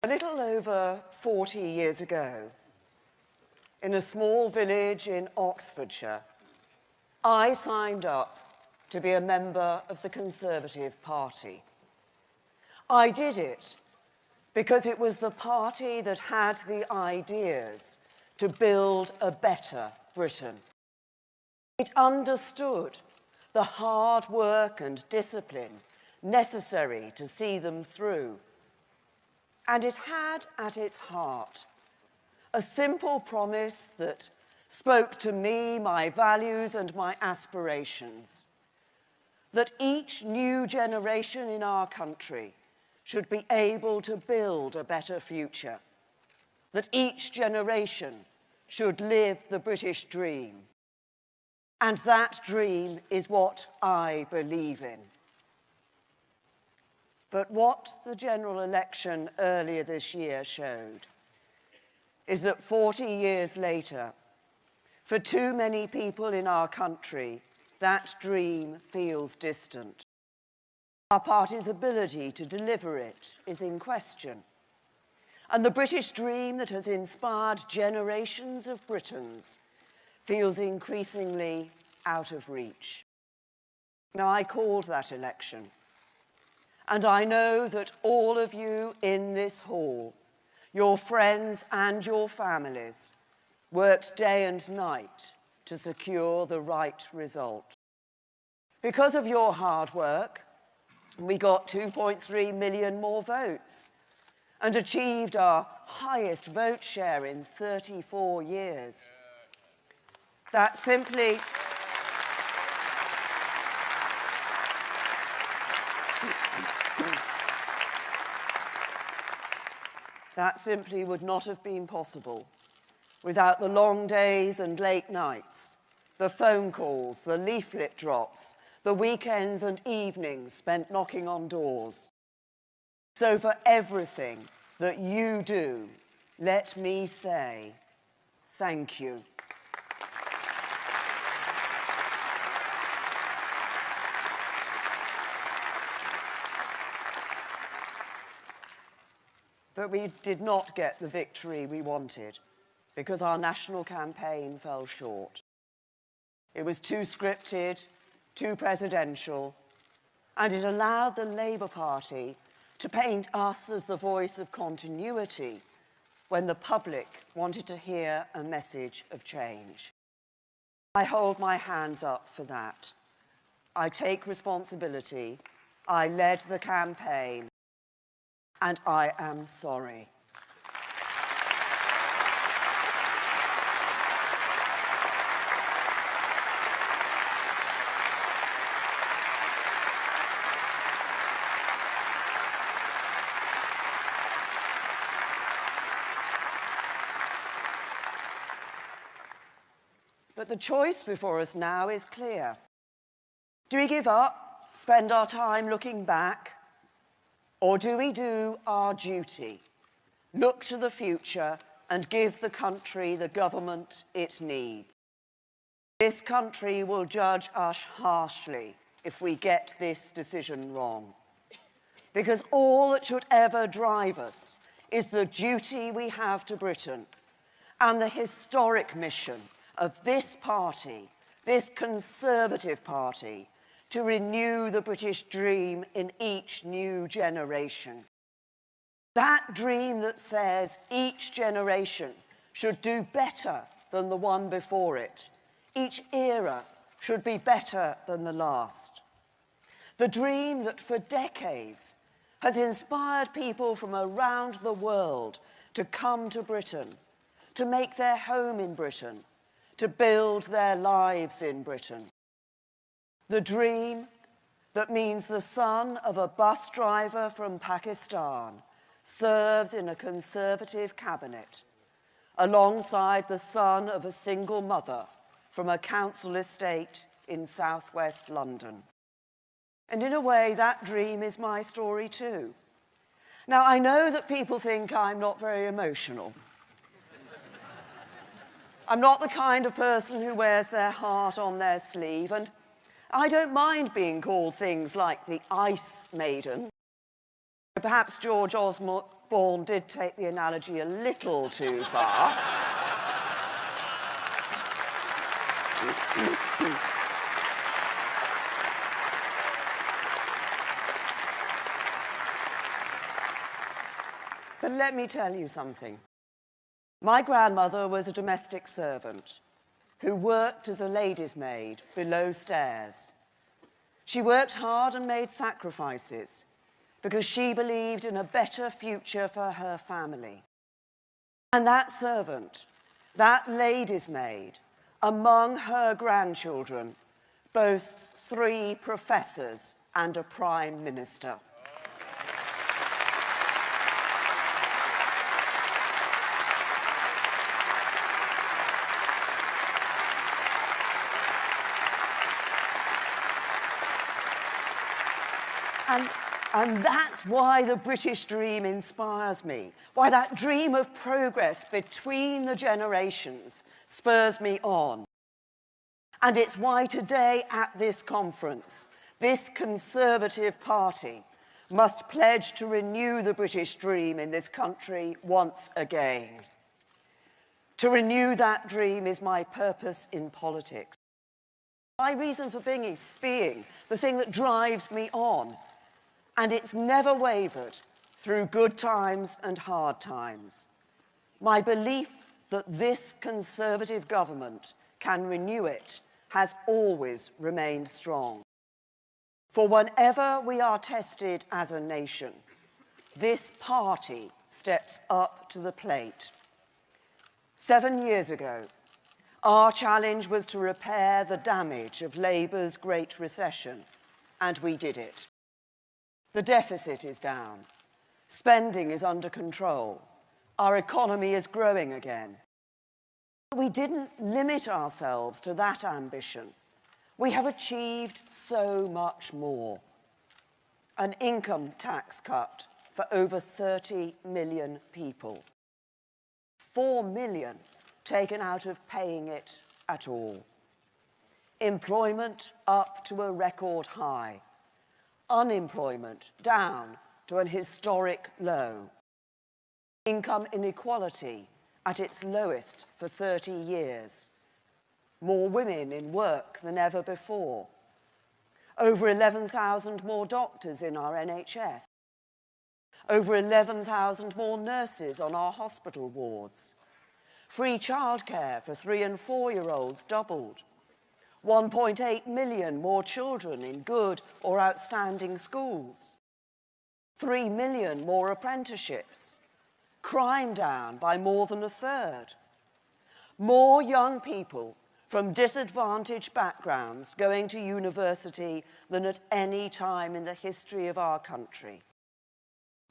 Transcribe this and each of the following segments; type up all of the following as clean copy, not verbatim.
A little over 40 years ago, in a small village in Oxfordshire, I signed up to be a member of the Conservative Party. I did it because it was the party that had the ideas to build a better Britain. It understood the hard work and discipline necessary to see them through. And it had at its heart a simple promise that spoke to me, my values and my aspirations, that each new generation in our country should be able to build a better future, that each generation should live the British dream. And that dream is what I believe in. But what the general election earlier this year showed is that 40 years later, for too many people in our country, that dream feels distant. Our party's ability to deliver it is in question. And the British dream that has inspired generations of Britons feels increasingly out of reach. Now, I called that election. And I know that all of you in this hall, your friends and your families, worked day and night to secure the right result. Because of your hard work, we got 2.3 million more votes and achieved our highest vote share in 34 years. That simply would not have been possible without the long days and late nights, the phone calls, the leaflet drops, the weekends and evenings spent knocking on doors. So for everything that you do, let me say thank you. But we did not get the victory we wanted because our national campaign fell short. It was too scripted, too presidential, and it allowed the Labour Party to paint us as the voice of continuity when the public wanted to hear a message of change. I hold my hands up for that. I take responsibility. I led the campaign. And I am sorry. But the choice before us now is clear. Do we give up, spend our time looking back? Or do we do our duty, look to the future and give the country the government it needs? This country will judge us harshly if we get this decision wrong. Because all that should ever drive us is the duty we have to Britain and the historic mission of this party, this Conservative Party, to renew the British dream in each new generation. That dream that says each generation should do better than the one before it. Each era should be better than the last. The dream that for decades has inspired people from around the world to come to Britain, to make their home in Britain, to build their lives in Britain. The dream that means the son of a bus driver from Pakistan serves in a Conservative cabinet, alongside the son of a single mother from a council estate in southwest London. And in a way, that dream is my story too. Now, I know that people think I'm not very emotional. I'm not the kind of person who wears their heart on their sleeve, and I don't mind being called things like the Ice Maiden. Perhaps George Osborne did take the analogy a little too far. But let me tell you something. My grandmother was a domestic servant who worked as a lady's maid below stairs. She worked hard and made sacrifices because she believed in a better future for her family. And that servant, that lady's maid, among her grandchildren, boasts 3 professors and a prime minister. And that's why the British dream inspires me, why that dream of progress between the generations spurs me on. And it's why today at this conference, this Conservative Party must pledge to renew the British dream in this country once again. To renew that dream is my purpose in politics. My reason for being the thing that drives me on. And it's never wavered through good times and hard times. My belief that this Conservative government can renew it has always remained strong. For whenever we are tested as a nation, this party steps up to the plate. 7 years ago, our challenge was to repair the damage of Labour's Great Recession, and we did it. The deficit is down. Spending is under control. Our economy is growing again. We didn't limit ourselves to that ambition. We have achieved so much more. An income tax cut for over 30 million people. 4 million taken out of paying it at all. Employment up to a record high. Unemployment down to an historic low. Income inequality at its lowest for 30 years. More women in work than ever before. Over 11,000 more doctors in our NHS. Over 11,000 more nurses on our hospital wards. Free childcare for 3- and 4-year-olds doubled. 1.8 million more children in good or outstanding schools. 3 million more apprenticeships. Crime down by more than a third. More young people from disadvantaged backgrounds going to university than at any time in the history of our country.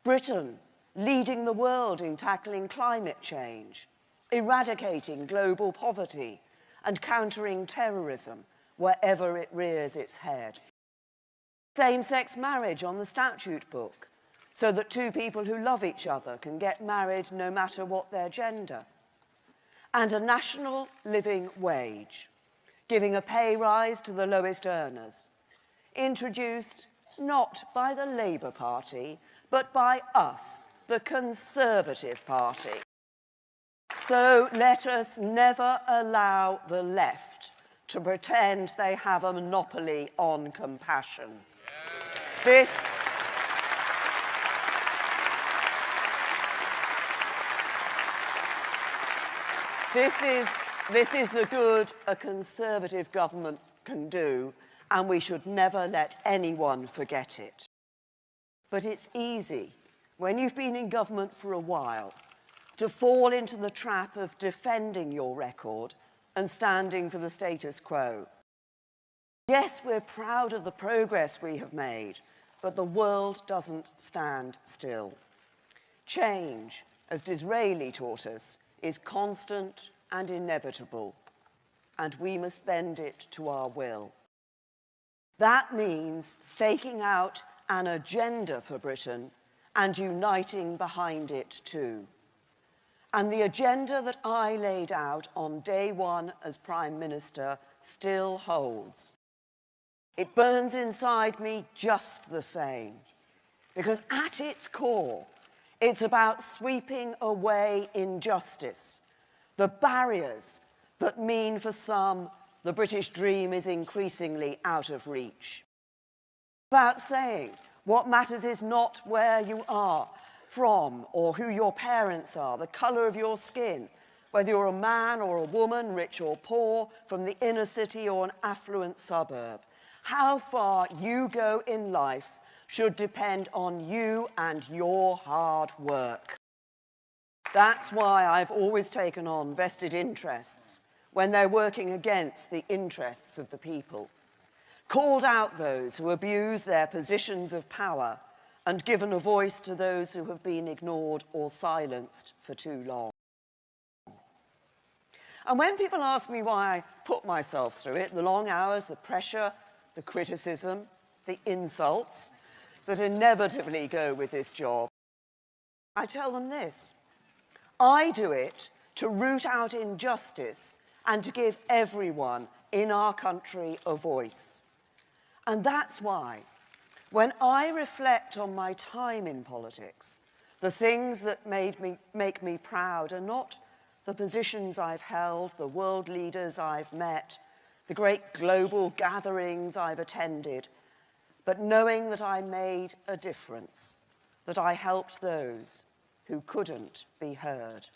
Britain leading the world in tackling climate change, eradicating global poverty, and countering terrorism wherever it rears its head. Same-sex marriage on the statute book, so that 2 people who love each other can get married no matter what their gender. And a national living wage, giving a pay rise to the lowest earners, introduced not by the Labour Party, but by us, the Conservative Party. So let us never allow the left to pretend they have a monopoly on compassion. This is the good a Conservative government can do, and we should never let anyone forget it. But it's easy, when you've been in government for a while, to fall into the trap of defending your record and standing for the status quo. Yes, we're proud of the progress we have made, but the world doesn't stand still. Change, as Disraeli taught us, is constant and inevitable, and we must bend it to our will. That means staking out an agenda for Britain and uniting behind it too. And the agenda that I laid out on day 1 as Prime Minister still holds. It burns inside me just the same, because at its core, It's about sweeping away injustice, the barriers that mean for some the British dream is increasingly out of reach. About saying what matters is not where you are from or who your parents are, the colour of your skin, whether you're a man or a woman, rich or poor, from the inner city or an affluent suburb. How far you go in life should depend on you and your hard work. That's why I've always taken on vested interests when they're working against the interests of the people, called out those who abuse their positions of power and given a voice to those who have been ignored or silenced for too long. And when people ask me why I put myself through it, the long hours, the pressure, the criticism, the insults that inevitably go with this job, I tell them this: I do it to root out injustice and to give everyone in our country a voice. And that's why, when I reflect on my time in politics, the things that make me proud are not the positions I've held, the world leaders I've met, the great global gatherings I've attended, but knowing that I made a difference, that I helped those who couldn't be heard.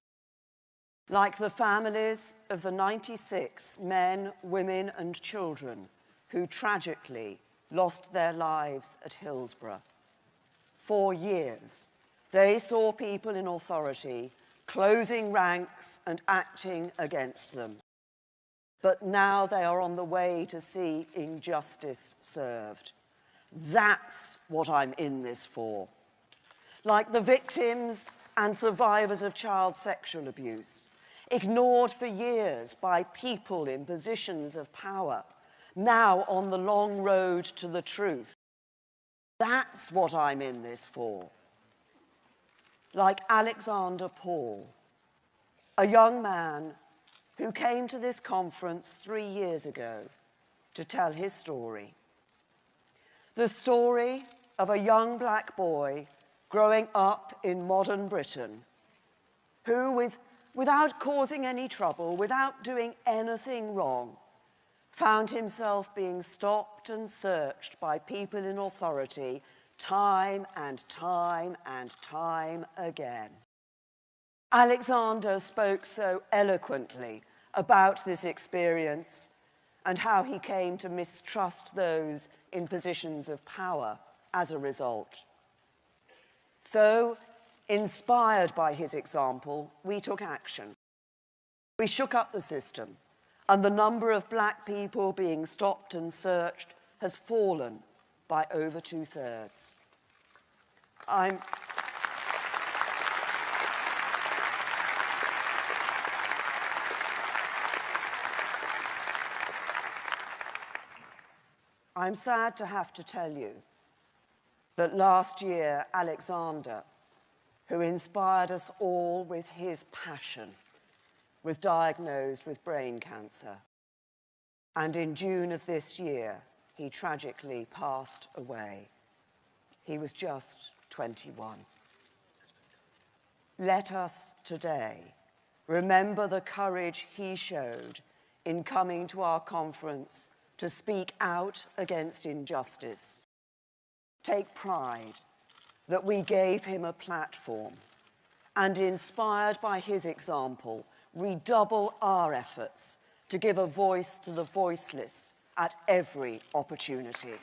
Like the families of the 96 men, women, and children who tragically lost their lives at Hillsborough. For years, they saw people in authority closing ranks and acting against them. But now they are on the way to see injustice served. That's what I'm in this for. Like the victims and survivors of child sexual abuse, ignored for years by people in positions of power, now on the long road to the truth. That's what I'm in this for. Like Alexander Paul, a young man who came to this conference 3 years ago to tell his story. The story of a young black boy growing up in modern Britain who, without causing any trouble, without doing anything wrong, found himself being stopped and searched by people in authority time and time and time again. Alexander spoke so eloquently about this experience and how he came to mistrust those in positions of power as a result. So, inspired by his example, we took action. We shook up the system, and the number of black people being stopped and searched has fallen by over 2/3. I'm sad to have to tell you that last year, Alexander, who inspired us all with his passion, was diagnosed with brain cancer. And in June of this year, he tragically passed away. He was just 21. Let us today remember the courage he showed in coming to our conference to speak out against injustice. Take pride that we gave him a platform, and inspired by his example, redouble our efforts to give a voice to the voiceless at every opportunity.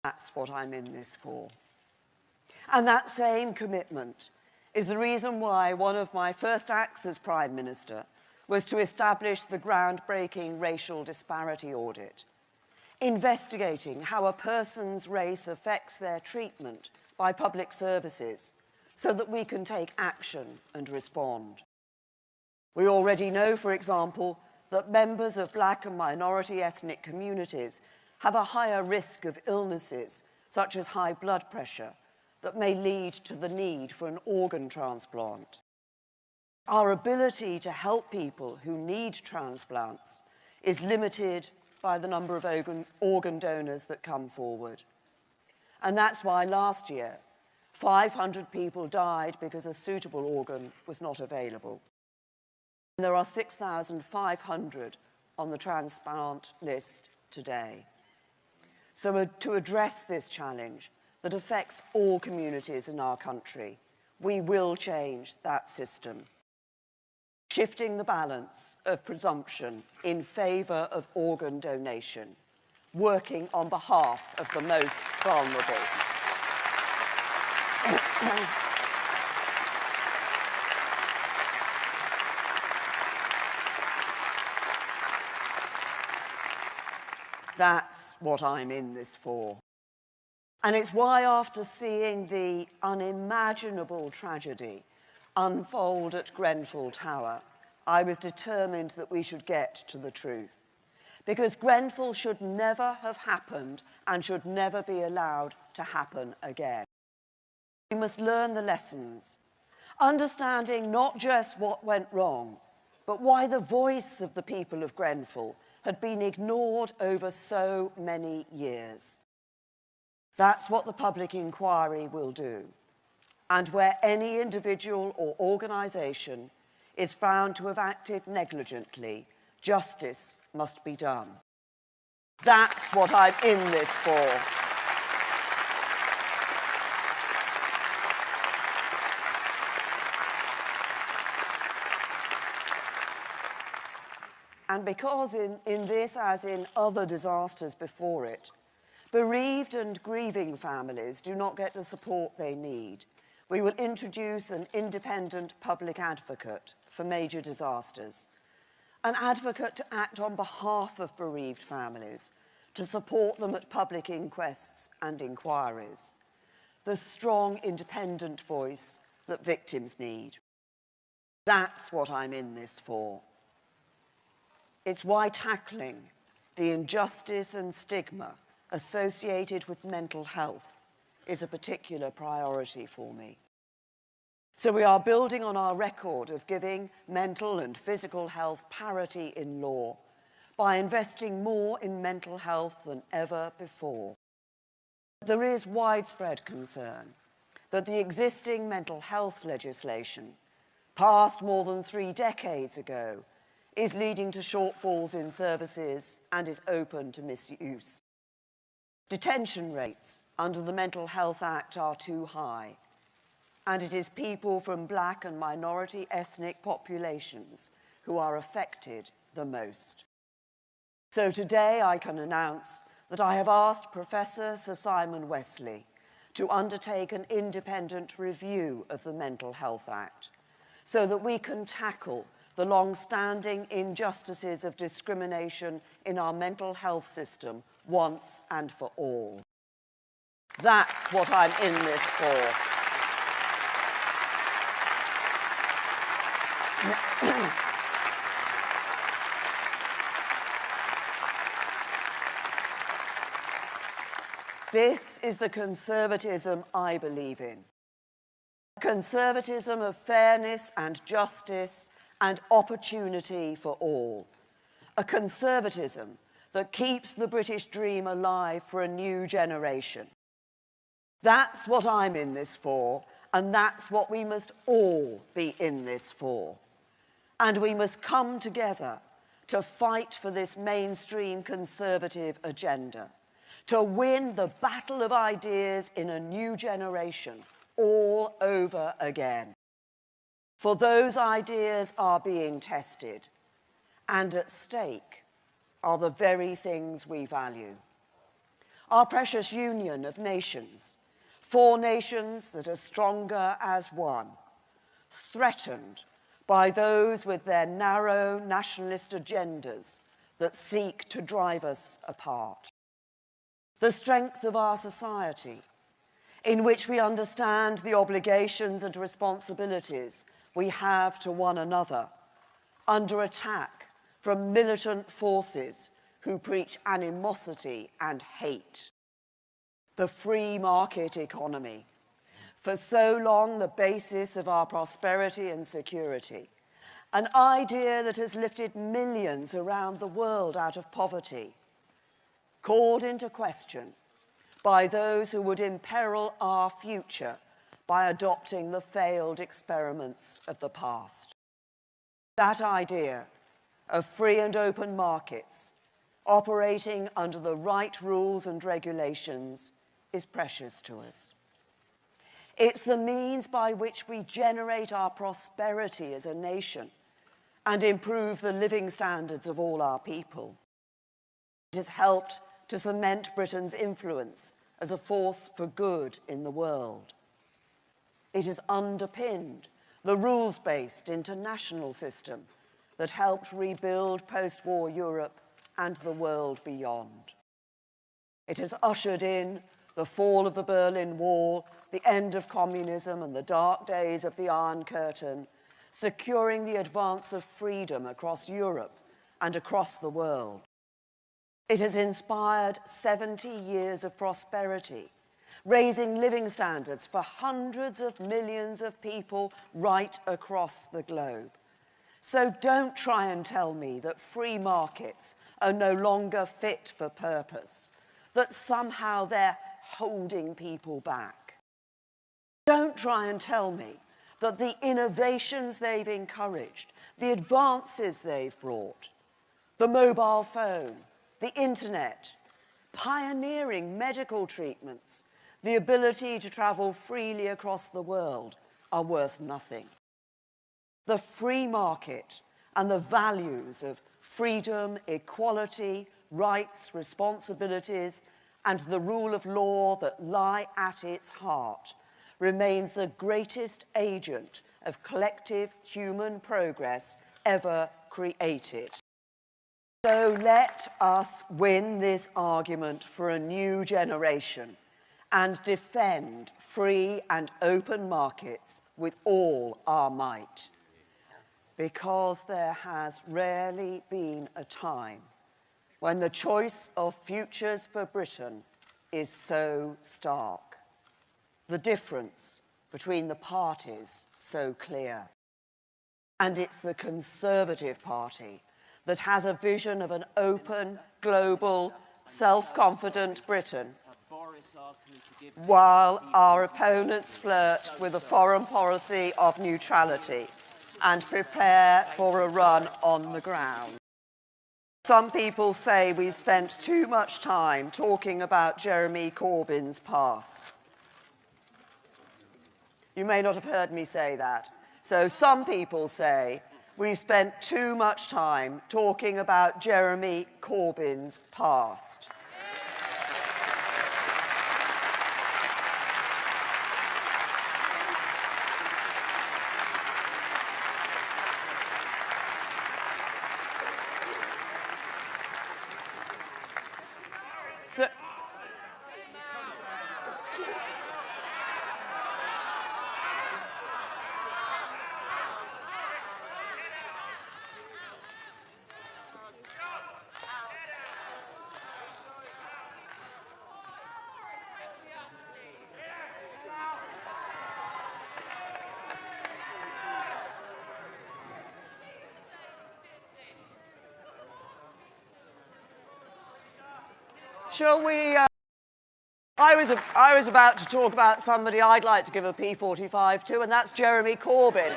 That's what I'm in this for. And that same commitment is the reason why one of my first acts as Prime Minister was to establish the groundbreaking racial disparity audit, investigating how a person's race affects their treatment by public services so that we can take action and respond. We already know, for example, that members of black and minority ethnic communities have a higher risk of illnesses such as high blood pressure that may lead to the need for an organ transplant. Our ability to help people who need transplants is limited by the number of organ donors that come forward. And that's why last year 500 people died because a suitable organ was not available. And there are 6,500 on the transplant list today. So to address this challenge that affects all communities in our country, we will change that system, shifting the balance of presumption in favour of organ donation, working on behalf of the most vulnerable. That's what I'm in this for. And it's why, after seeing the unimaginable tragedy unfold at Grenfell Tower, I was determined that we should get to the truth. Because Grenfell should never have happened and should never be allowed to happen again. We must learn the lessons, understanding not just what went wrong, but why the voice of the people of Grenfell had been ignored over so many years. That's what the public inquiry will do. And where any individual or organisation is found to have acted negligently, justice must be done. That's what I'm in this for. And because in this, as in other disasters before it, bereaved and grieving families do not get the support they need, we will introduce an independent public advocate for major disasters, an advocate to act on behalf of bereaved families, to support them at public inquests and inquiries, the strong, independent voice that victims need. That's what I'm in this for. It's why tackling the injustice and stigma associated with mental health is a particular priority for me. So we are building on our record of giving mental and physical health parity in law by investing more in mental health than ever before. There is widespread concern that the existing mental health legislation, passed more than 3 decades ago, is leading to shortfalls in services and is open to misuse. Detention rates under the Mental Health Act are too high, and it is people from black and minority ethnic populations who are affected the most. So today I can announce that I have asked Professor Sir Simon Westley to undertake an independent review of the Mental Health Act so that we can tackle the long-standing injustices of discrimination in our mental health system once and for all. That's what I'm in this for. This is the conservatism I believe in. A conservatism of fairness and justice and opportunity for all. A conservatism that keeps the British dream alive for a new generation. That's what I'm in this for, and that's what we must all be in this for. And we must come together to fight for this mainstream conservative agenda, to win the battle of ideas in a new generation all over again. For those ideas are being tested, and at stake are the very things we value. Our precious union of nations, 4 nations that are stronger as one, threatened by those with their narrow nationalist agendas that seek to drive us apart. The strength of our society, in which we understand the obligations and responsibilities we have to one another, under attack from militant forces who preach animosity and hate. The free market economy, for so long the basis of our prosperity and security, an idea that has lifted millions around the world out of poverty, called into question by those who would imperil our future by adopting the failed experiments of the past. That idea of free and open markets operating under the right rules and regulations is precious to us. It's the means by which we generate our prosperity as a nation and improve the living standards of all our people. It has helped to cement Britain's influence as a force for good in the world. It has underpinned the rules-based international system that helped rebuild post-war Europe and the world beyond. It has ushered in the fall of the Berlin Wall, the end of communism and the dark days of the Iron Curtain, securing the advance of freedom across Europe and across the world. It has inspired 70 years of prosperity, raising living standards for hundreds of millions of people right across the globe. So don't try and tell me that free markets are no longer fit for purpose, that somehow they're holding people back. Don't try and tell me that the innovations they've encouraged, the advances they've brought, the mobile phone, the internet, pioneering medical treatments, the ability to travel freely across the world are worth nothing. The free market and the values of freedom, equality, rights, responsibilities, and the rule of law that lie at its heart remains the greatest agent of collective human progress ever created. So let us win this argument for a new generation and defend free and open markets with all our might. Because there has rarely been a time when the choice of futures for Britain is so stark, the difference between the parties so clear. And it's the Conservative Party that has a vision of an open, global, self-confident Britain, while our opponents flirt with a foreign policy of neutrality and prepare for a run on the ground. Some people say we've spent too much time talking about Jeremy Corbyn's past. You may not have heard me say that. So some people say we've spent too much time talking about Jeremy Corbyn's past. Shall we? I was about to talk about somebody I'd like to give a P45 to, and that's Jeremy Corbyn.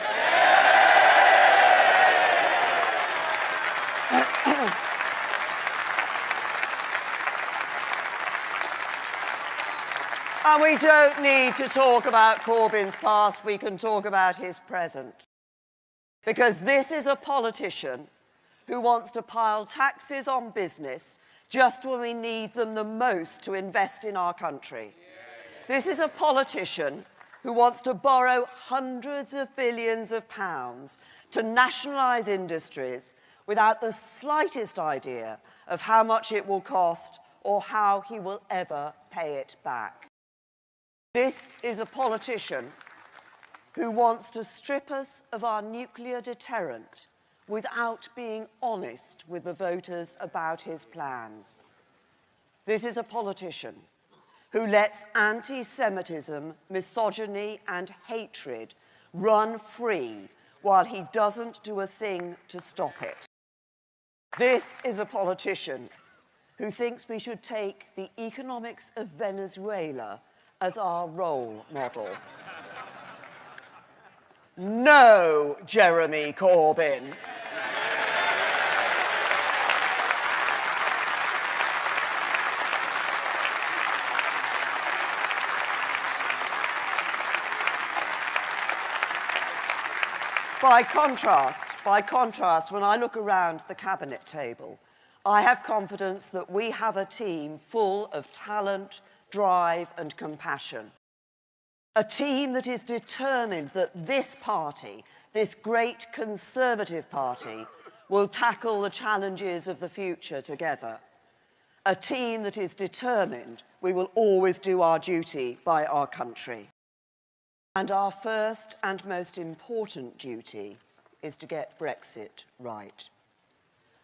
And we don't need to talk about Corbyn's past, we can talk about his present. Because this is a politician who wants to pile taxes on business just when we need them the most to invest in our country. This is a politician who wants to borrow hundreds of billions of pounds to nationalise industries without the slightest idea of how much it will cost or how he will ever pay it back. This is a politician who wants to strip us of our nuclear deterrent without being honest with the voters about his plans. This is a politician who lets anti-Semitism, misogyny, and hatred run free while he doesn't do a thing to stop it. This is a politician who thinks we should take the economics of Venezuela as our role model. No, Jeremy Corbyn. By contrast, when I look around the cabinet table, I have confidence that we have a team full of talent, drive, and compassion. A team that is determined that this party, this great Conservative party, will tackle the challenges of the future together. A team that is determined we will always do our duty by our country. And our first and most important duty is to get Brexit right.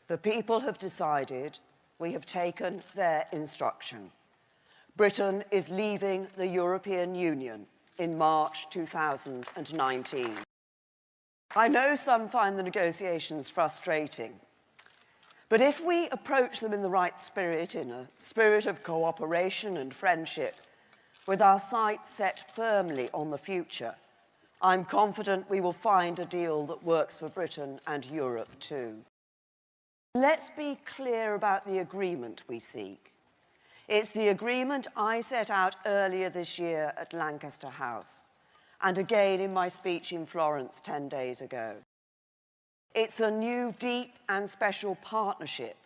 The people have decided, we have taken their instruction. Britain is leaving the European Union in March 2019. I know some find the negotiations frustrating, but if we approach them in the right spirit, in a spirit of cooperation and friendship, with our sights set firmly on the future, I'm confident we will find a deal that works for Britain and Europe too. Let's be clear about the agreement we seek. It's the agreement I set out earlier this year at Lancaster House, and again in my speech in Florence 10 days ago. It's a new, deep and special partnership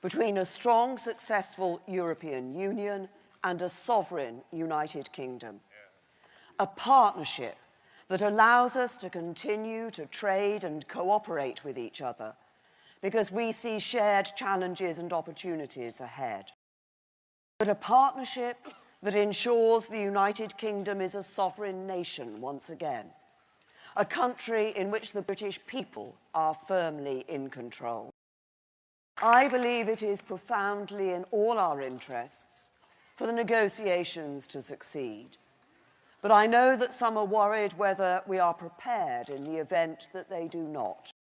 between a strong, successful European Union and a sovereign United Kingdom. A partnership that allows us to continue to trade and cooperate with each other because we see shared challenges and opportunities ahead. But a partnership that ensures the United Kingdom is a sovereign nation once again, a country in which the British people are firmly in control. I believe it is profoundly in all our interests for the negotiations to succeed. But I know that some are worried whether we are prepared in the event that they do not.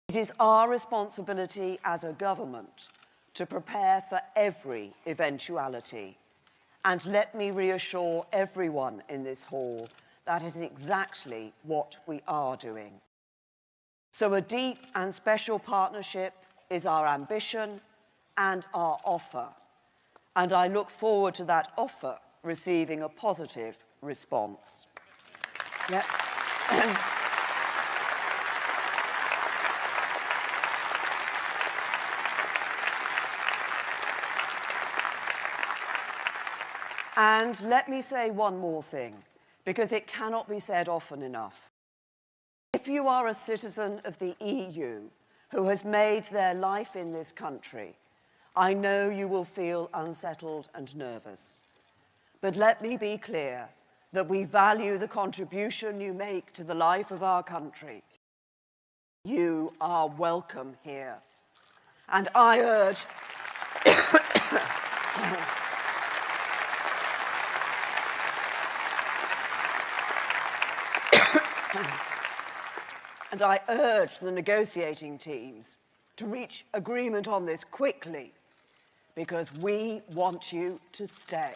It is our responsibility as a government to prepare for every eventuality. And let me reassure everyone in this hall that is exactly what we are doing. So a deep and special partnership is our ambition and our offer. And I look forward to that offer receiving a positive response. Yep. And let me say one more thing, because it cannot be said often enough. If you are a citizen of the EU who has made their life in this country, I know you will feel unsettled and nervous. But let me be clear that we value the contribution you make to the life of our country. You are welcome here. And I urge... And I urge the negotiating teams to reach agreement on this quickly, because we want you to stay.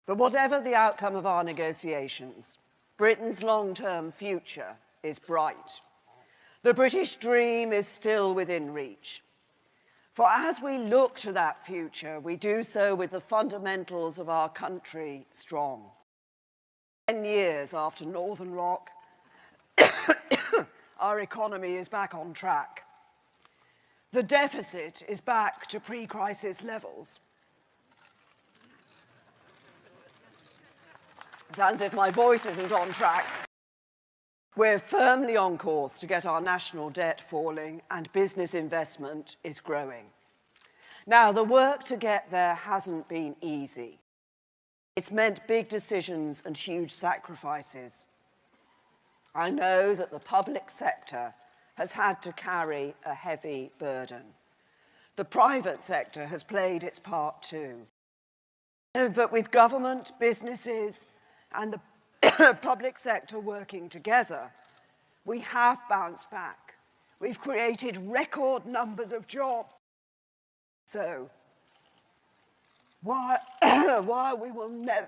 But whatever the outcome of our negotiations, Britain's long-term future is bright. The British dream is still within reach. For as we look to that future, we do so with the fundamentals of our country strong. 10 years after Northern Rock, our economy is back on track. The deficit is back to pre-crisis levels. Sounds as if my voice isn't on track. We're firmly on course to get our national debt falling, and business investment is growing. Now, the work to get there hasn't been easy. It's meant big decisions and huge sacrifices. I know that the public sector has had to carry a heavy burden. The private sector has played its part too. But with government, businesses, and the public sector working together, we have bounced back. We've created record numbers of jobs. So, while we will never,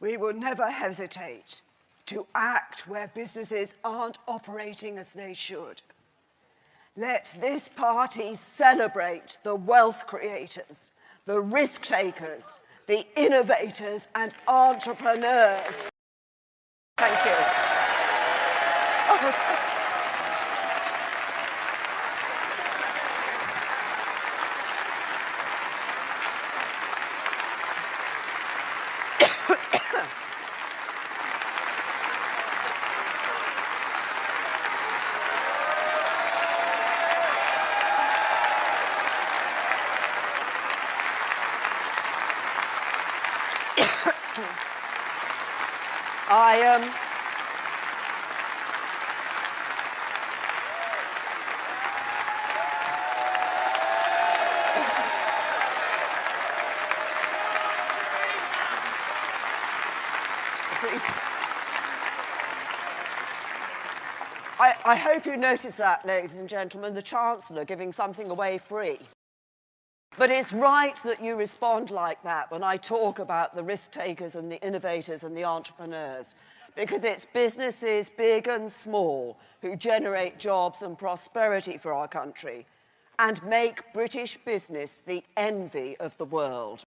We will never hesitate to act where businesses aren't operating as they should. Let this party celebrate the wealth creators, the risk takers, the innovators and entrepreneurs. Thank you. I hope you noticed that, ladies and gentlemen, the Chancellor giving something away free. But it's right that you respond like that when I talk about the risk takers and the innovators and the entrepreneurs, because it's businesses, big and small, who generate jobs and prosperity for our country and make British business the envy of the world.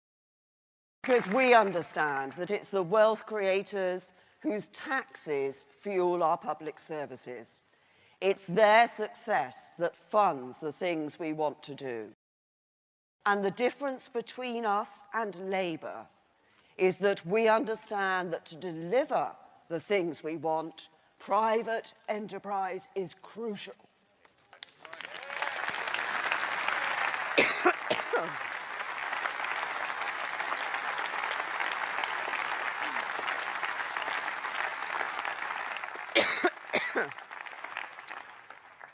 Because we understand that it's the wealth creators whose taxes fuel our public services. It's their success that funds the things we want to do. And the difference between us and Labour is that we understand that to deliver the things we want, private enterprise is crucial.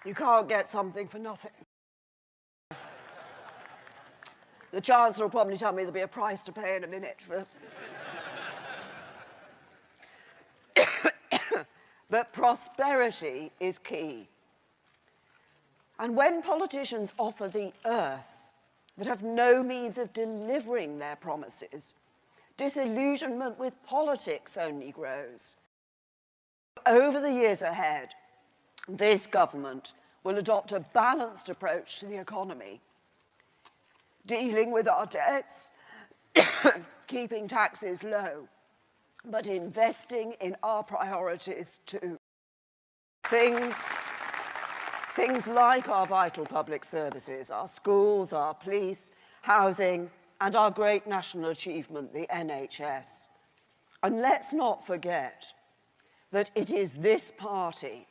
You can't get something for nothing. The Chancellor will probably tell me there'll be a price to pay in a minute. But prosperity is key. And when politicians offer the earth but have no means of delivering their promises, disillusionment with politics only grows. Over the years ahead, this government will adopt a balanced approach to the economy, dealing with our debts, keeping taxes low, but investing in our priorities too. Things like our vital public services, our schools, our police, housing, and our great national achievement, the NHS. And let's not forget that it is this party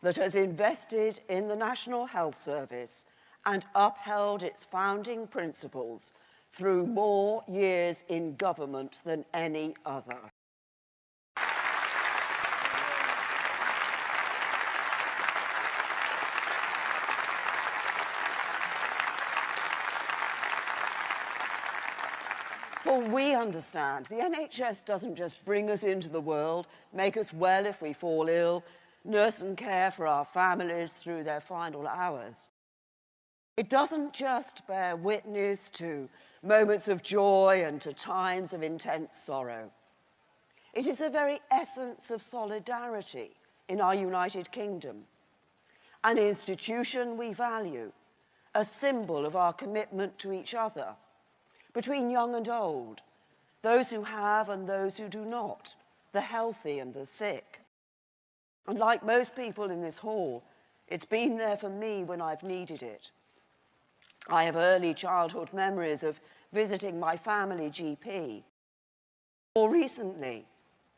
that has invested in the National Health Service and upheld its founding principles through more years in government than any other. For we understand the NHS doesn't just bring us into the world, make us well if we fall ill, nurse and care for our families through their final hours. It doesn't just bear witness to moments of joy and to times of intense sorrow. It is the very essence of solidarity in our United Kingdom, an institution we value, a symbol of our commitment to each other, between young and old, those who have and those who do not, the healthy and the sick. And like most people in this hall, it's been there for me when I've needed it. I have early childhood memories of visiting my family GP. More recently,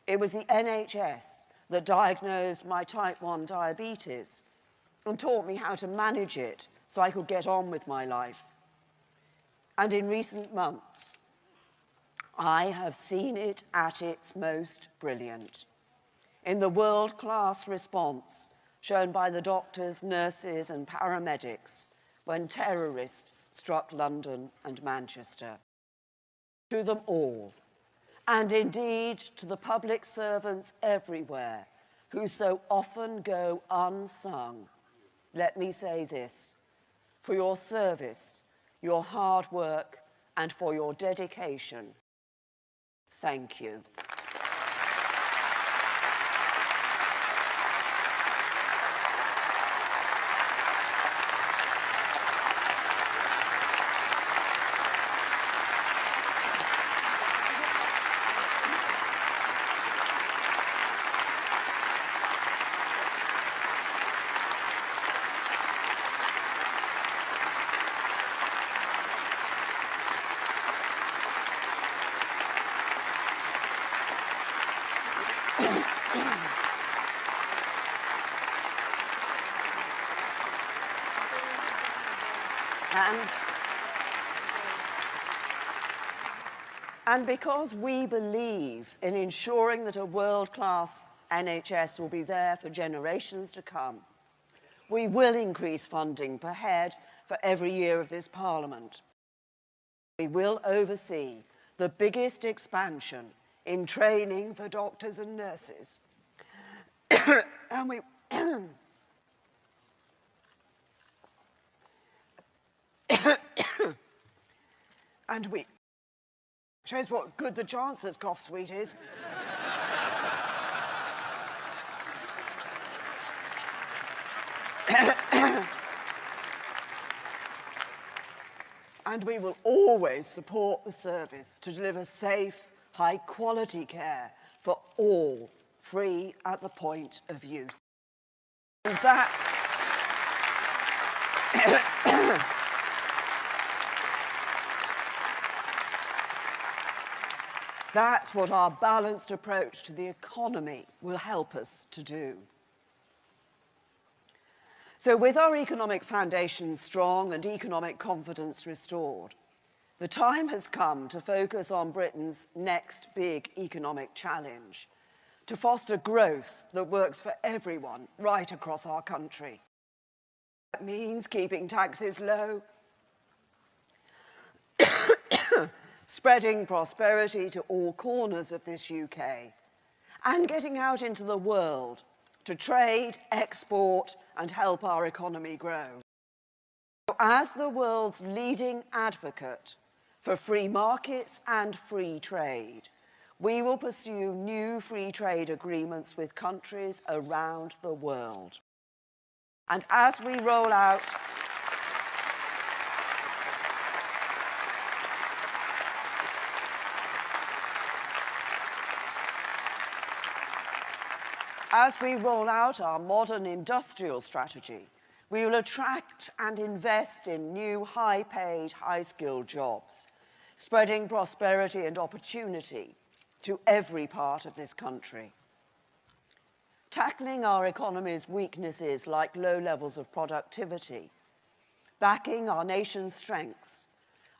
it was the NHS that diagnosed my type 1 diabetes and taught me how to manage it so I could get on with my life. And in recent months, I have seen it at its most brilliant in the world-class response shown by the doctors, nurses, and paramedics when terrorists struck London and Manchester. To them all, and indeed to the public servants everywhere who so often go unsung, let me say this: for your service, your hard work, and for your dedication, thank you. And because we believe in ensuring that a world-class NHS will be there for generations to come, we will increase funding per head for every year of this Parliament. We will oversee the biggest expansion in training for doctors and nurses. And we and we shows what good the Chancellor's cough suite is. And we will always support the service to deliver safe, high-quality care for all, free at the point of use. And that's what our balanced approach to the economy will help us to do. So with our economic foundations strong and economic confidence restored, the time has come to focus on Britain's next big economic challenge, to foster growth that works for everyone right across our country. That means keeping taxes low, spreading prosperity to all corners of this UK, and getting out into the world to trade, export, and help our economy grow. As the world's leading advocate for free markets and free trade, we will pursue new free trade agreements with countries around the world. And as we roll out our modern industrial strategy, we will attract and invest in new high-paid, high-skilled jobs, spreading prosperity and opportunity to every part of this country. Tackling our economy's weaknesses like low levels of productivity, backing our nation's strengths,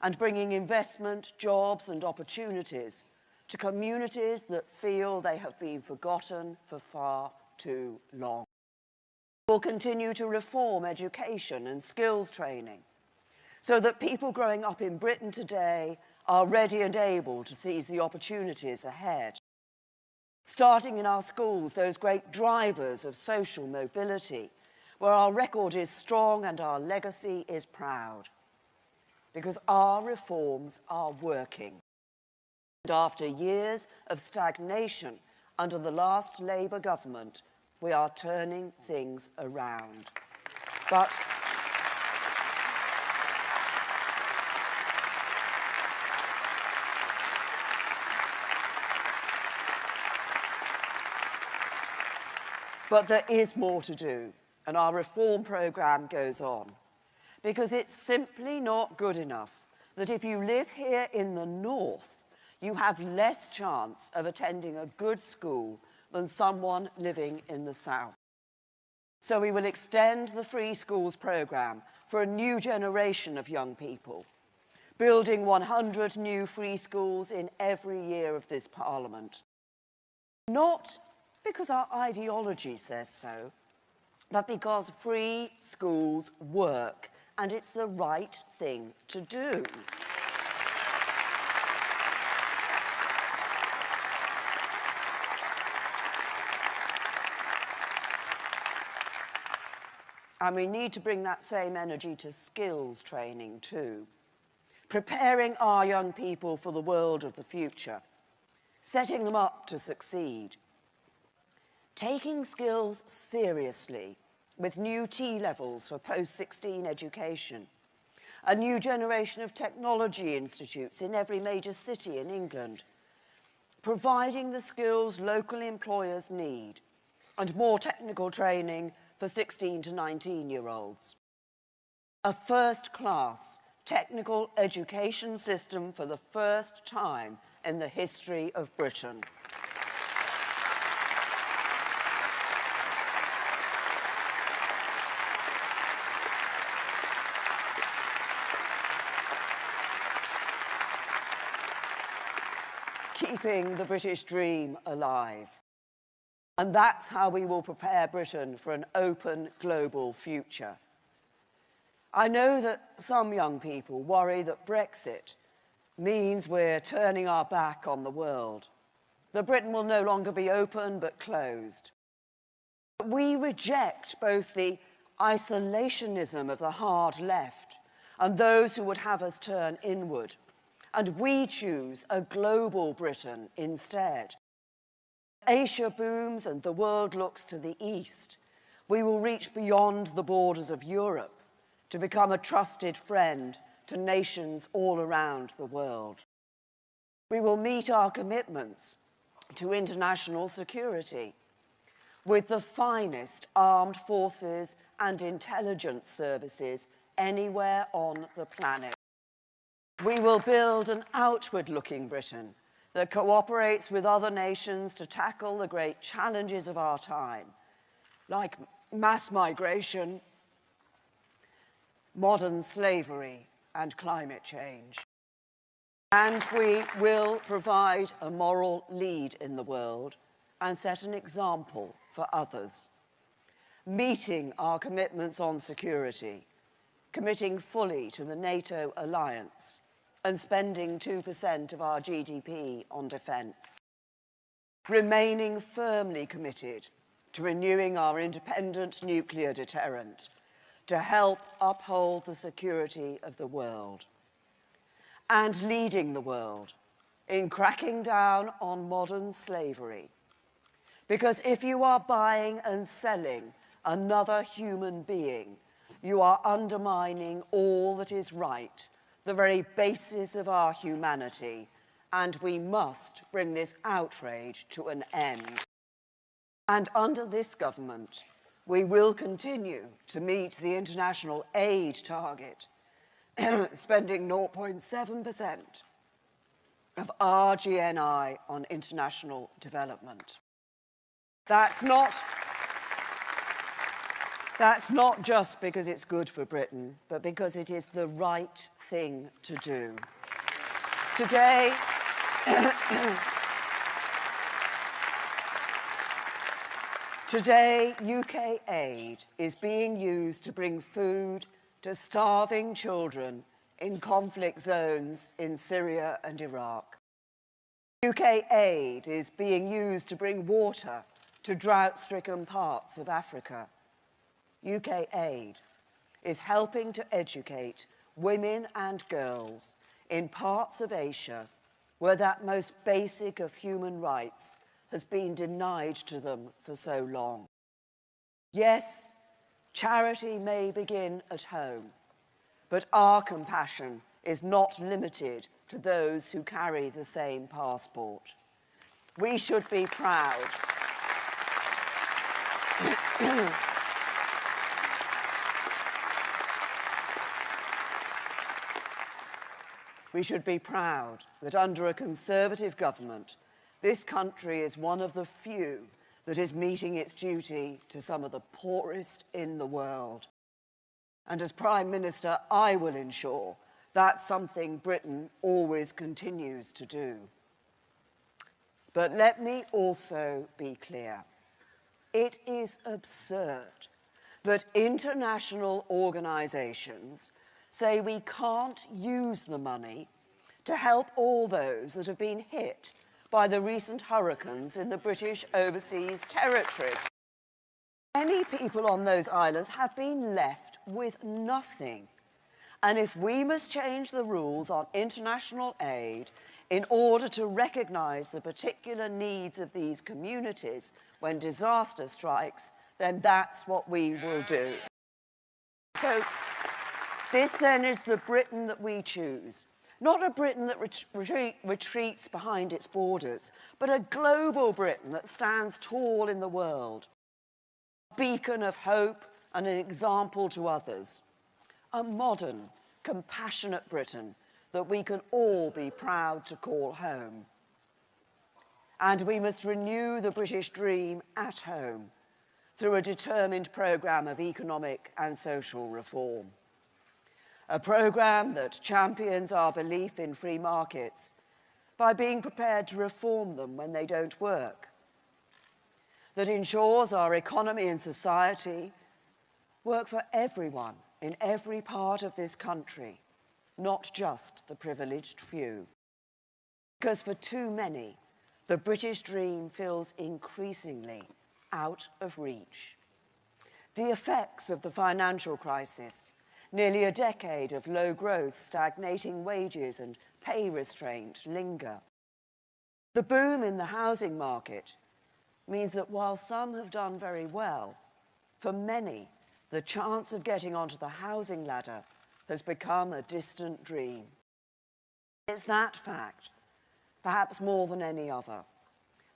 and bringing investment, jobs, and opportunities to communities that feel they have been forgotten for far too long. We'll continue to reform education and skills training so that people growing up in Britain today are ready and able to seize the opportunities ahead. Starting in our schools, those great drivers of social mobility, where our record is strong and our legacy is proud, because our reforms are working. And after years of stagnation under the last Labour government, we are turning things around. But there is more to do, and our reform programme goes on, because it's simply not good enough that if you live here in the north, you have less chance of attending a good school than someone living in the south. So we will extend the Free Schools programme for a new generation of young people, building 100 new free schools in every year of this Parliament. Not because our ideology says so, but because free schools work, and it's the right thing to do. And we need to bring that same energy to skills training too, preparing our young people for the world of the future, setting them up to succeed, taking skills seriously with new T-levels for post-16 education, a new generation of technology institutes in every major city in England, providing the skills local employers need, and more technical training for 16 to 19-year-olds. A first-class technical education system for the first time in the history of Britain. keeping the British dream alive. And that's how we will prepare Britain for an open global future. I know that some young people worry that Brexit means we're turning our back on the world, that Britain will no longer be open but closed. We reject both the isolationism of the hard left and those who would have us turn inward, and we choose a global Britain instead. Asia booms and the world looks to the east. We will reach beyond the borders of Europe to become a trusted friend to nations all around the world. We will meet our commitments to international security with the finest armed forces and intelligence services anywhere on the planet. We will build an outward-looking Britain that cooperates with other nations to tackle the great challenges of our time, like mass migration, modern slavery, and climate change. And we will provide a moral lead in the world and set an example for others, meeting our commitments on security, committing fully to the NATO alliance, and spending 2% of our GDP on defence, remaining firmly committed to renewing our independent nuclear deterrent to help uphold the security of the world, and leading the world in cracking down on modern slavery. Because if you are buying and selling another human being, you are undermining all that is right, the very basis of our humanity, and we must bring this outrage to an end. And under this government, we will continue to meet the international aid target, spending 0.7% of our GNI on international development. That's not just because it's good for Britain, but because it is the right thing to do. Today, UK aid is being used to bring food to starving children in conflict zones in Syria and Iraq. UK aid is being used to bring water to drought-stricken parts of Africa. UK aid is helping to educate women and girls in parts of Asia where that most basic of human rights has been denied to them for so long. Yes, charity may begin at home, but our compassion is not limited to those who carry the same passport. We should be proud. We should be proud that under a Conservative government, this country is one of the few that is meeting its duty to some of the poorest in the world. And as Prime Minister, I will ensure that's something Britain always continues to do. But let me also be clear. It is absurd that international organisations say we can't use the money to help all those that have been hit by the recent hurricanes in the British overseas territories. Many people on those islands have been left with nothing. And if we must change the rules on international aid in order to recognise the particular needs of these communities when disaster strikes, then that's what we will do. So this then is the Britain that we choose. Not a Britain that retreats behind its borders, but a global Britain that stands tall in the world. A beacon of hope and an example to others. A modern, compassionate Britain that we can all be proud to call home. And we must renew the British dream at home through a determined programme of economic and social reform. A programme that champions our belief in free markets by being prepared to reform them when they don't work, that ensures our economy and society work for everyone in every part of this country, not just the privileged few. Because for too many, the British dream feels increasingly out of reach. The effects of the financial crisis, nearly a decade of low growth, stagnating wages and pay restraint linger. The boom in the housing market means that while some have done very well, for many, the chance of getting onto the housing ladder has become a distant dream. It's that fact, perhaps more than any other,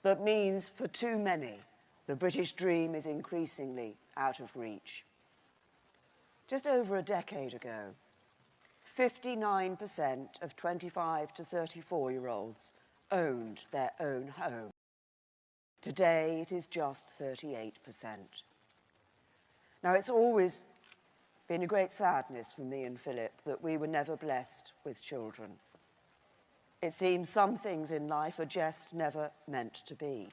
that means for too many, the British dream is increasingly out of reach. Just over a decade ago, 59% of 25 to 34-year-olds owned their own home. Today, it is just 38%. Now, it's always been a great sadness for me and Philip that we were never blessed with children. It seems some things in life are just never meant to be.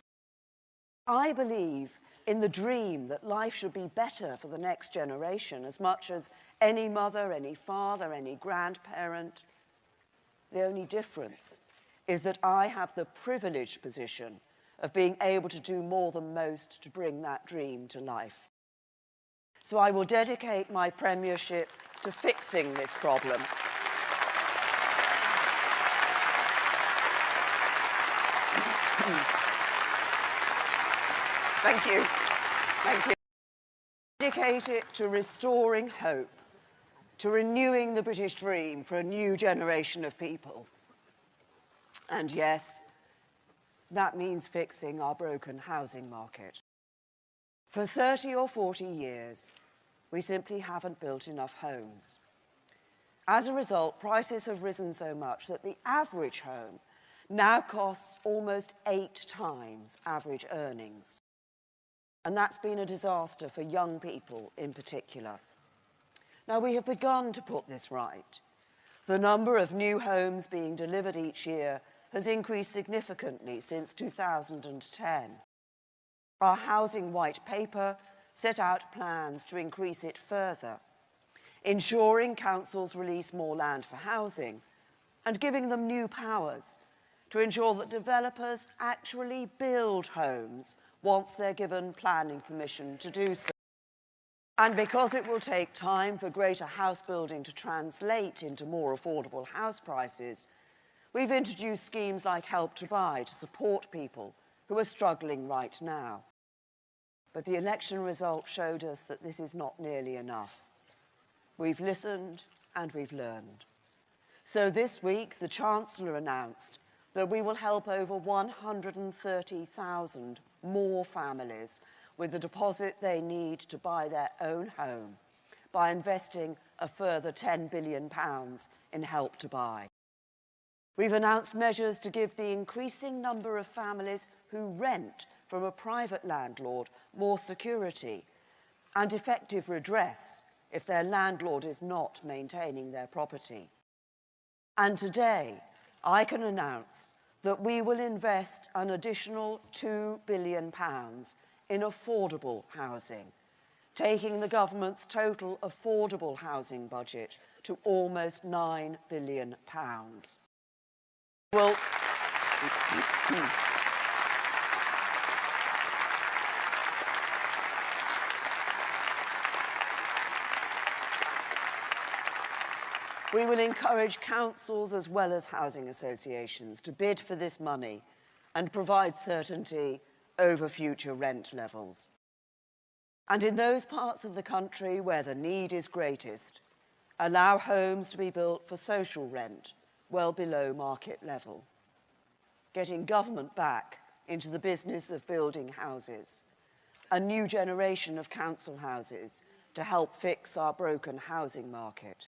I believe in the dream that life should be better for the next generation as much as any mother, any father, any grandparent. The only difference is that I have the privileged position of being able to do more than most to bring that dream to life. So I will dedicate my premiership to fixing this problem. Thank you. Thank you. Dedicate it to restoring hope, to renewing the British dream for a new generation of people. And yes, that means fixing our broken housing market. For 30 or 40 years, we simply haven't built enough homes. As a result, prices have risen so much that the average home now costs almost 8 times average earnings. And that's been a disaster for young people in particular. Now, we have begun to put this right. The number of new homes being delivered each year has increased significantly since 2010. Our housing white paper set out plans to increase it further, ensuring councils release more land for housing and giving them new powers to ensure that developers actually build homes once they're given planning permission to do so. And because it will take time for greater house building to translate into more affordable house prices, we've introduced schemes like Help to Buy to support people who are struggling right now. But the election result showed us that this is not nearly enough. We've listened and we've learned. So this week, the Chancellor announced that we will help over 130,000 more families with the deposit they need to buy their own home by investing a further £10 billion in Help to Buy. We've announced measures to give the increasing number of families who rent from a private landlord more security and effective redress if their landlord is not maintaining their property. And today, I can announce that we will invest an additional £2 billion in affordable housing, taking the government's total affordable housing budget to almost £9 billion. Well, we will encourage councils as well as housing associations to bid for this money and provide certainty over future rent levels. And in those parts of the country where the need is greatest, allow homes to be built for social rent well below market level, getting government back into the business of building houses, a new generation of council houses to help fix our broken housing market.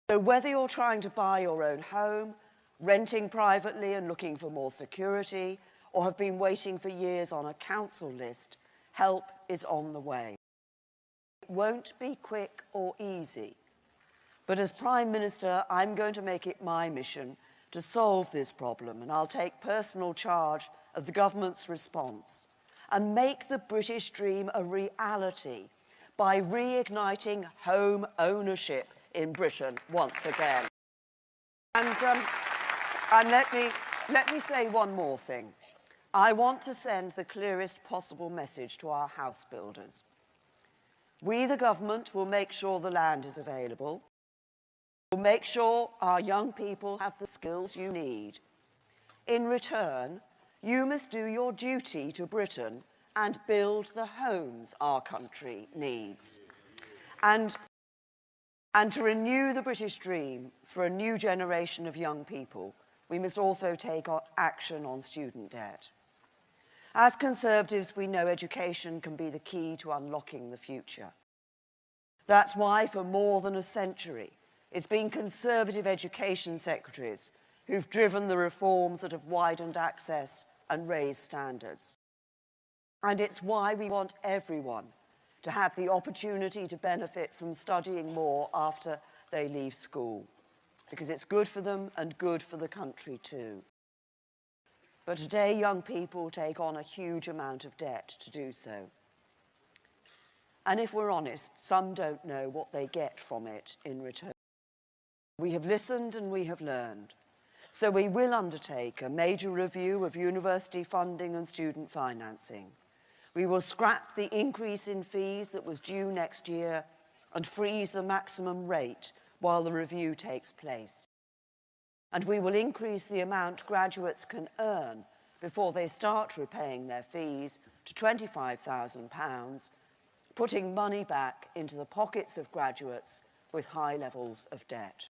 So whether you're trying to buy your own home, renting privately and looking for more security, or have been waiting for years on a council list, help is on the way. It won't be quick or easy, but as Prime Minister, I'm going to make it my mission to solve this problem, and I'll take personal charge of the government's response and make the British dream a reality by reigniting home ownership in Britain once again. And let me say one more thing. I want to send the clearest possible message to our house builders. We, the government, will make sure the land is available. We'll make sure our young people have the skills you need. In return, you must do your duty to Britain and build the homes our country needs. And to renew the British dream for a new generation of young people, we must also take action on student debt. As Conservatives, we know education can be the key to unlocking the future. That's why, for more than a century, it's been Conservative education secretaries who've driven the reforms that have widened access and raised standards. And it's why we want everyone to have the opportunity to benefit from studying more after they leave school, because it's good for them and good for the country too. But today, young people take on a huge amount of debt to do so. And if we're honest, some don't know what they get from it in return. We have listened and we have learned. So we will undertake a major review of university funding and student financing. We will scrap the increase in fees that was due next year and freeze the maximum rate while the review takes place. And we will increase the amount graduates can earn before they start repaying their fees to £25,000, putting money back into the pockets of graduates with high levels of debt.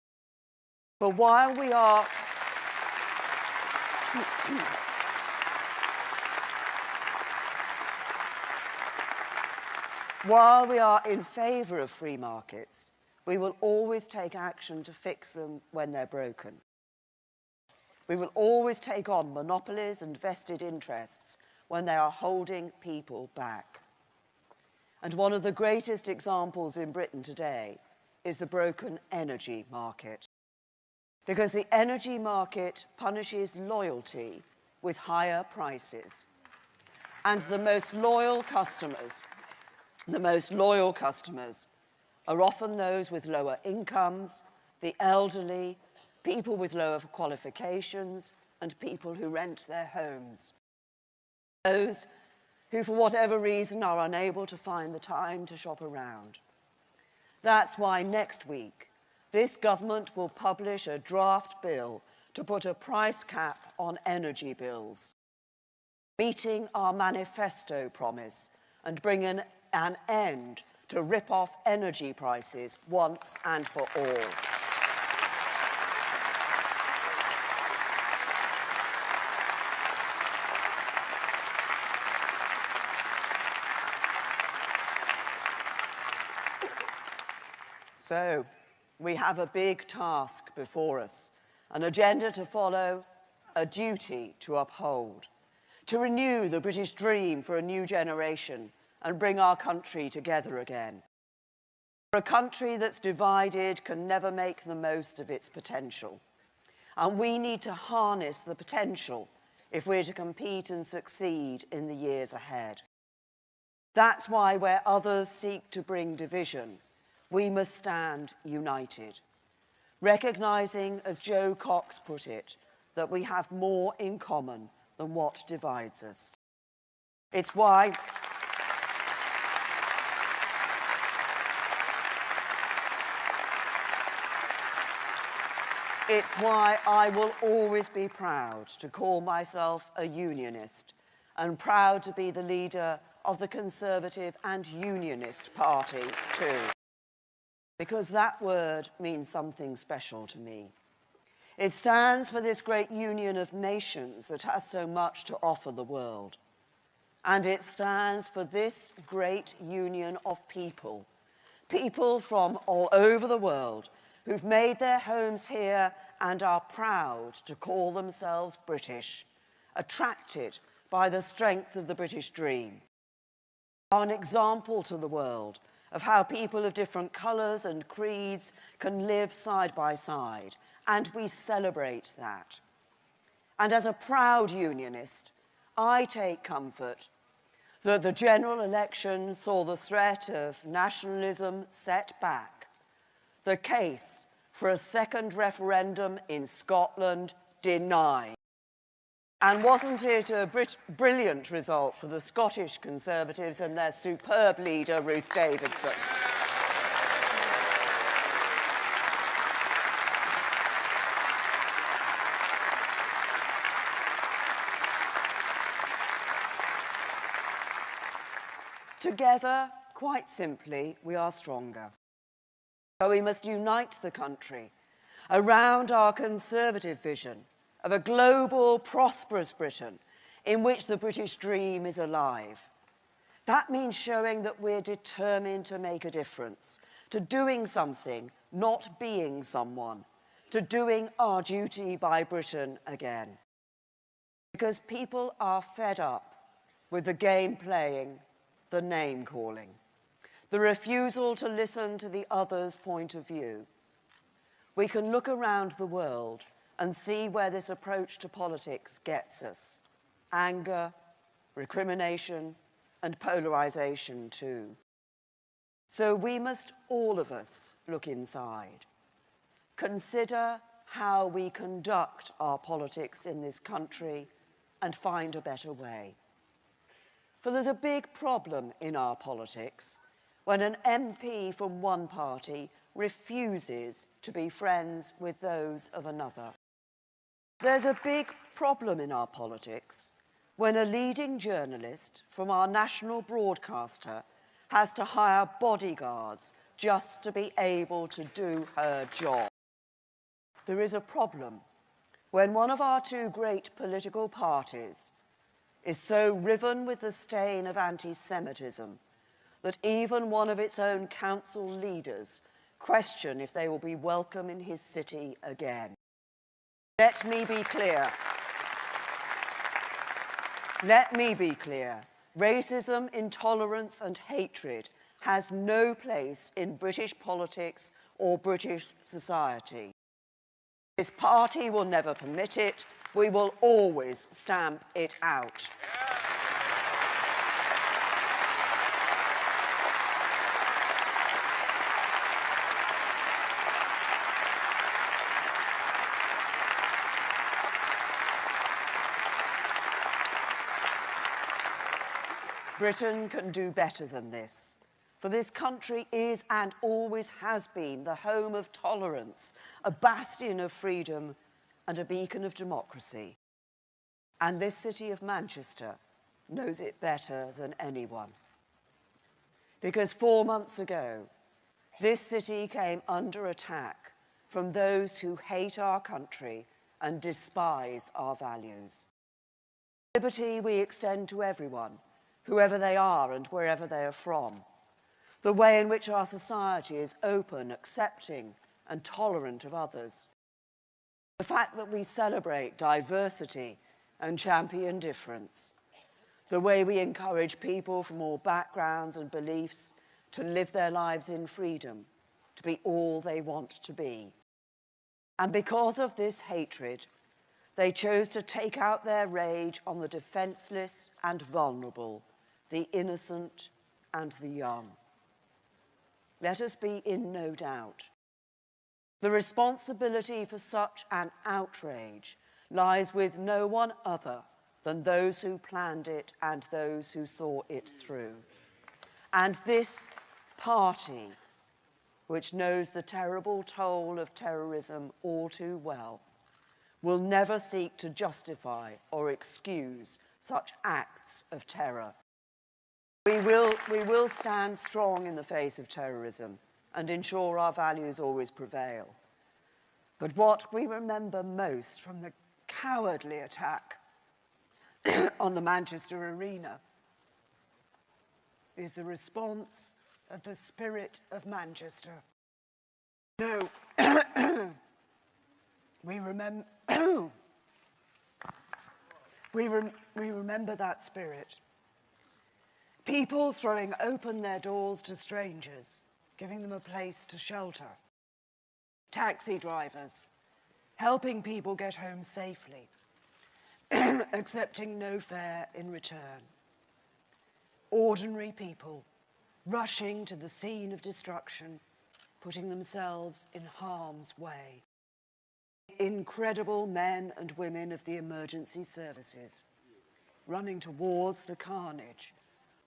But while we are while we are in favour of free markets, we will always take action to fix them when they're broken. We will always take on monopolies and vested interests when they are holding people back. And one of the greatest examples in Britain today is the broken energy market. Because the energy market punishes loyalty with higher prices. And the most loyal customers are often those with lower incomes, the elderly, people with lower qualifications, and people who rent their homes. Those who, for whatever reason, are unable to find the time to shop around. That's why next week, this government will publish a draft bill to put a price cap on energy bills, meeting our manifesto promise and bringing an end to rip-off energy prices once and for all. So, we have a big task before us, an agenda to follow, a duty to uphold, to renew the British dream for a new generation and bring our country together again. A country that's divided can never make the most of its potential, and we need to harness the potential if we're to compete and succeed in the years ahead. That's why where others seek to bring division, we must stand united, recognising, as Joe Cox put it, that we have more in common than what divides us. It's why I will always be proud to call myself a unionist and proud to be the leader of the Conservative and Unionist Party too. Because that word means something special to me. It stands for this great union of nations that has so much to offer the world. And it stands for this great union of people, people from all over the world who've made their homes here and are proud to call themselves British, attracted by the strength of the British dream. Are an example to the world of how people of different colours and creeds can live side by side and we celebrate that. And as a proud unionist, I take comfort that the general election saw the threat of nationalism set back, the case for a second referendum in Scotland denied. And wasn't it a brilliant result for the Scottish Conservatives and their superb leader, Ruth Davidson? Together, quite simply, we are stronger. So we must unite the country around our Conservative vision of a global, prosperous Britain in which the British dream is alive. That means showing that we're determined to make a difference, to doing something, not being someone, to doing our duty by Britain again. Because people are fed up with the game playing, the name calling, the refusal to listen to the other's point of view. We can look around the world and see where this approach to politics gets us. Anger, recrimination, and polarization too. So we must, all of us, look inside. Consider how we conduct our politics in this country and find a better way. For there's a big problem in our politics when an MP from one party refuses to be friends with those of another. There's a big problem in our politics when a leading journalist from our national broadcaster has to hire bodyguards just to be able to do her job. There is a problem when one of our two great political parties is so riven with the stain of anti-Semitism that even one of its own council leaders question if they will be welcome in his city again. Let me be clear. Let me be clear. Racism, intolerance, and hatred has no place in British politics or British society. This party will never permit it. We will always stamp it out. Britain can do better than this, for this country is and always has been the home of tolerance, a bastion of freedom and a beacon of democracy. And this city of Manchester knows it better than anyone. Because 4 months ago, this city came under attack from those who hate our country and despise our values. Liberty we extend to everyone, whoever they are and wherever they are from. The way in which our society is open, accepting, and tolerant of others. The fact that we celebrate diversity and champion difference. The way we encourage people from all backgrounds and beliefs to live their lives in freedom, to be all they want to be. And because of this hatred, they chose to take out their rage on the defenseless and vulnerable, the innocent and the young. Let us be in no doubt. The responsibility for such an outrage lies with no one other than those who planned it and those who saw it through. And this party, which knows the terrible toll of terrorism all too well, will never seek to justify or excuse such acts of terror. We will stand strong in the face of terrorism and ensure our values always prevail. But what we remember most from the cowardly attack on the Manchester Arena is the response of the spirit of Manchester. No, we remember that spirit. People throwing open their doors to strangers, giving them a place to shelter. Taxi drivers helping people get home safely, accepting no fare in return. Ordinary people rushing to the scene of destruction, putting themselves in harm's way. Incredible men and women of the emergency services, running towards the carnage,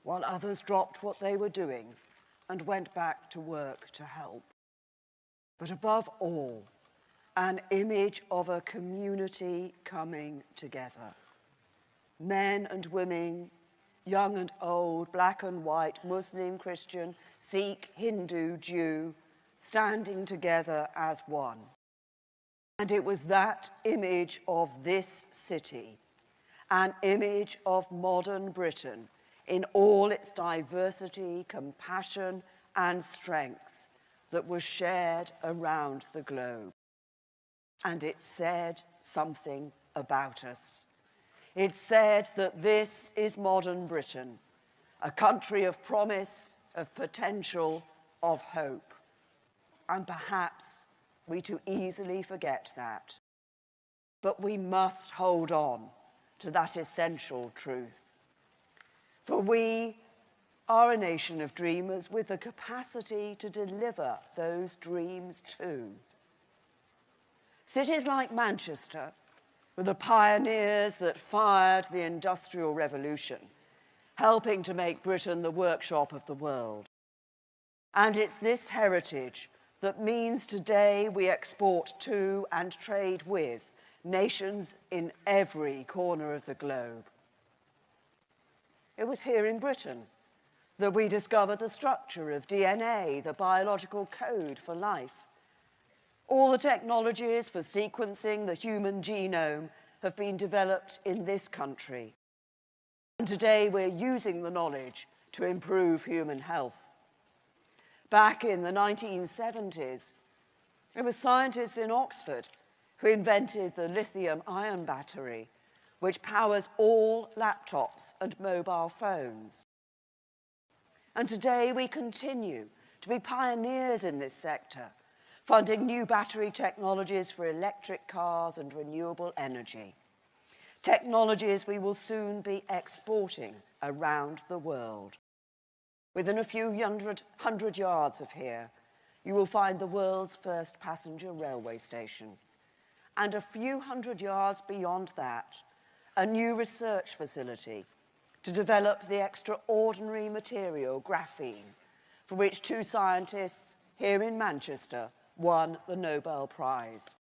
while others dropped what they were doing and went back to work to help. But above all, an image of a community coming together. Men and women, young and old, black and white, Muslim, Christian, Sikh, Hindu, Jew, standing together as one. And it was that image of this city, an image of modern Britain in all its diversity, compassion, and strength that was shared around the globe. And it said something about us. It said that this is modern Britain, a country of promise, of potential, of hope. And perhaps we too easily forget that. But we must hold on to that essential truth. For we are a nation of dreamers with the capacity to deliver those dreams too. Cities like Manchester were the pioneers that fired the Industrial Revolution, helping to make Britain the workshop of the world. And it's this heritage that means today we export to and trade with nations in every corner of the globe. It was here in Britain that we discovered the structure of DNA, the biological code for life. All the technologies for sequencing the human genome have been developed in this country. And today we're using the knowledge to improve human health. Back in the 1970s, it was scientists in Oxford who invented the lithium-ion battery, which powers all laptops and mobile phones. And today we continue to be pioneers in this sector, funding new battery technologies for electric cars and renewable energy. Technologies we will soon be exporting around the world. Within a few hundred yards of here, you will find the world's first passenger railway station. And a few hundred yards beyond that, a new research facility to develop the extraordinary material graphene, for which two scientists here in Manchester won the Nobel Prize.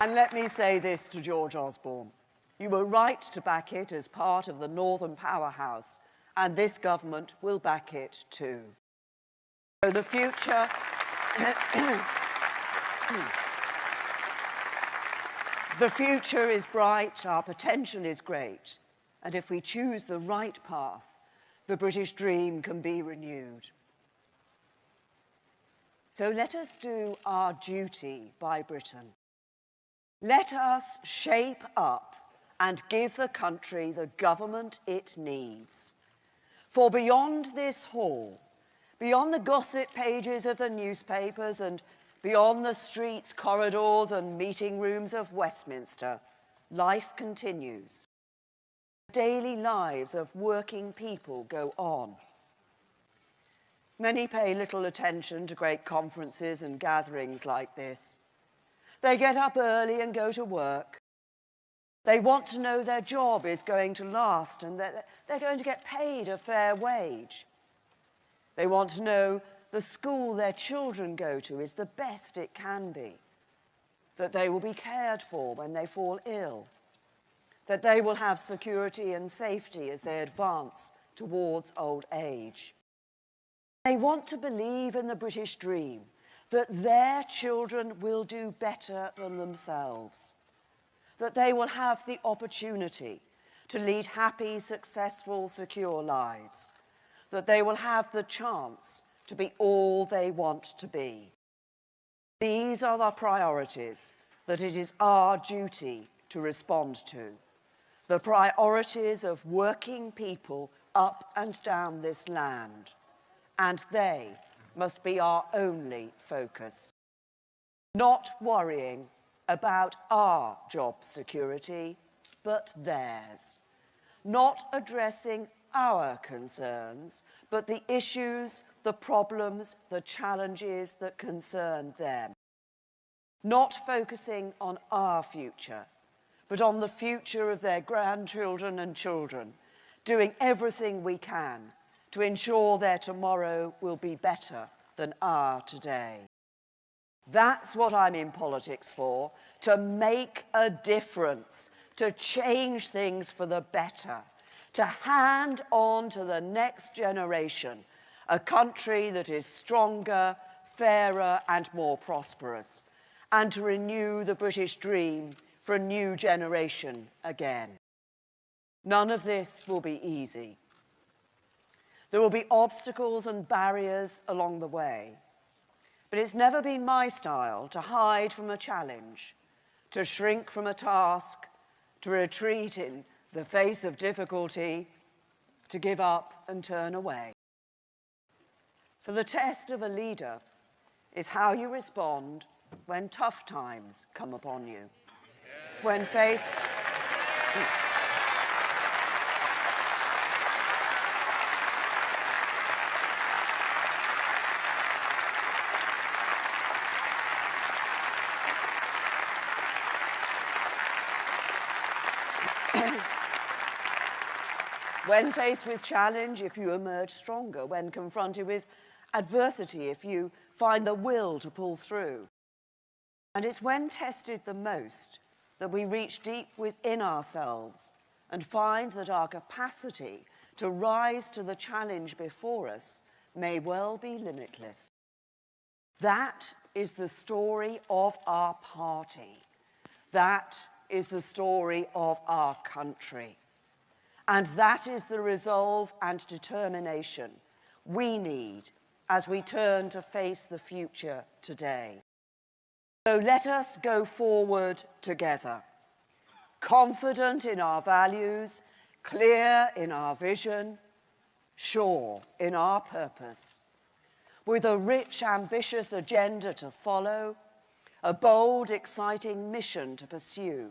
And let me say this to George Osborne. You were right to back it as part of the Northern Powerhouse, and this government will back it too. So the future... The future is bright, our potential is great, and if we choose the right path, the British dream can be renewed. So let us do our duty by Britain. Let us shape up and give the country the government it needs. For beyond this hall, beyond the gossip pages of the newspapers and beyond the streets, corridors, and meeting rooms of Westminster, life continues. Daily lives of working people go on. Many pay little attention to great conferences and gatherings like this. They get up early and go to work. They want to know their job is going to last and that they're going to get paid a fair wage. They want to know the school their children go to is the best it can be, that they will be cared for when they fall ill, that they will have security and safety as they advance towards old age. They want to believe in the British dream, that their children will do better than themselves, that they will have the opportunity to lead happy, successful, secure lives, that they will have the chance to be all they want to be. These are the priorities that it is our duty to respond to, the priorities of working people up and down this land, and they must be our only focus. Not worrying about our job security, but theirs. Not addressing our concerns, but the issues, the problems, the challenges that concern them. Not focusing on our future, but on the future of their grandchildren and children, doing everything we can to ensure their tomorrow will be better than our today. That's what I'm in politics for, to make a difference, to change things for the better, to hand on to the next generation a country that is stronger, fairer, and more prosperous, and to renew the British dream for a new generation again. None of this will be easy. There will be obstacles and barriers along the way, but it's never been my style to hide from a challenge, to shrink from a task, to retreat in the face of difficulty, to give up and turn away. For the test of a leader is how you respond when tough times come upon you. When faced... When faced with challenge, if you emerge stronger. When confronted with adversity, if you find the will to pull through. And it's when tested the most that we reach deep within ourselves and find that our capacity to rise to the challenge before us may well be limitless. That is the story of our party. That is the story of our country. And that is the resolve and determination we need as we turn to face the future today. So let us go forward together, confident in our values, clear in our vision, sure in our purpose, with a rich, ambitious agenda to follow, a bold, exciting mission to pursue.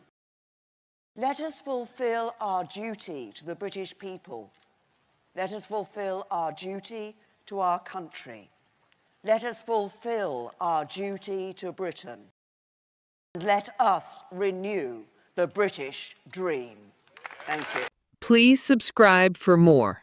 Let us fulfill our duty to the British people. Let us fulfill our duty to our country. Let us fulfill our duty to Britain. And let us renew the British dream. Thank you. Please subscribe for more.